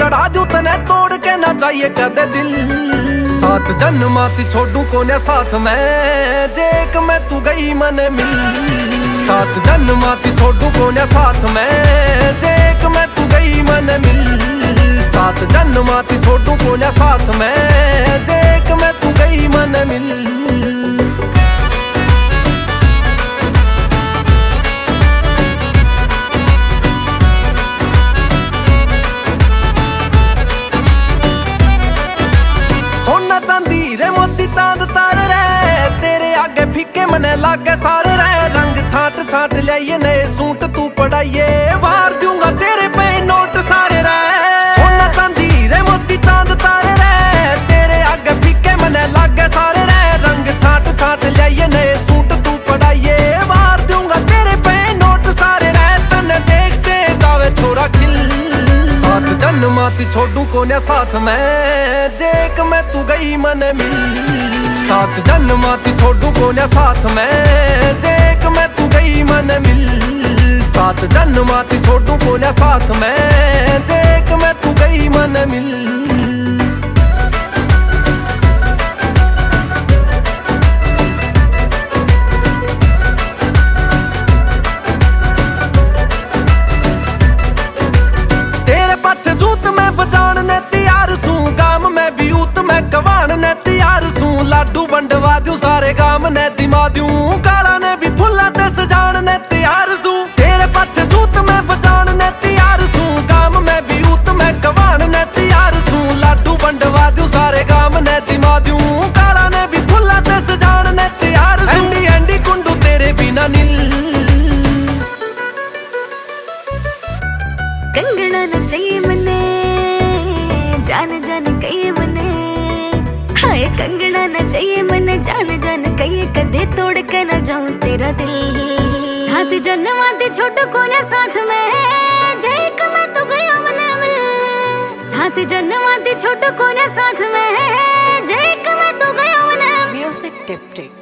चढ़ा दूं तने तोड़ के ना चाहिए कदे दिल। 7 जन्माती छोड़ू कोने साथ में जे एक में तू गई मन मिल। 7 जन्माती छोड़ू कोने साथ में जे एक में तू गई मन मिल। 7 जन्माती छोड़ू कोने साथ में जे एक में तू गई मन मिल। मोती चांद तार रे तेरे आगे फीके मने लागे सारे रे। रंग छाट छाट लियाइए नए सूट तू पढ़ाइए बाहर दूंगा तेरे पे नोट सारे रे। सोना चांदी रे मोती चांद तार रे तेरे आगे फीके मने लागे सारे रे। रंग छाट छाट लियाइए नए सूट तू पढ़ाइए बाहर दूंगा तेरे पे नोट सारे रे। तने देखते जावे छोरा खिल। 7 जन्माती छोड़ू कोने साथ में जे एक में तू गई मन मिल। 7 जन्माती छोड़ू कोने साथ में जे एक में तू गई मन मिल। 7 जन्माती छोड़ू कोने साथ में जे एक में तू गई मन मिल। जूत में बजान ने तैयार सू गाम में भी ऊत में गवान ने तैयार सू। लाडू बंडवा दूं सारे गाम ने जिमा दूं काला ने भी फुल्ला ते सजान ने तैयार सू। तेरे पाछे जूत में बजान ने तैयार सू गाम में भी ऊत में गवान ने तैयार सू। लाडू बंडवा दूं सारे गाम ने जिमा दूं काला ने भी फुल्ला ते सजान ने तैयार सू। एंडी एंडी कुंडू तेरे बिना नील। कंगना न चाहिए मने जान जान कहिए मने। हाय कंगना न चाहिए मने जान जान कहिए कदे तोड़ के न जाऊं तेरा दिल। 7 जन्माती छोटू कोने साथ में जे एक में तू गया मन मिल। 7 जन्माती छोटू कोने साथ में जे एक में तू गया मन। म्यूजिक टिप टिक।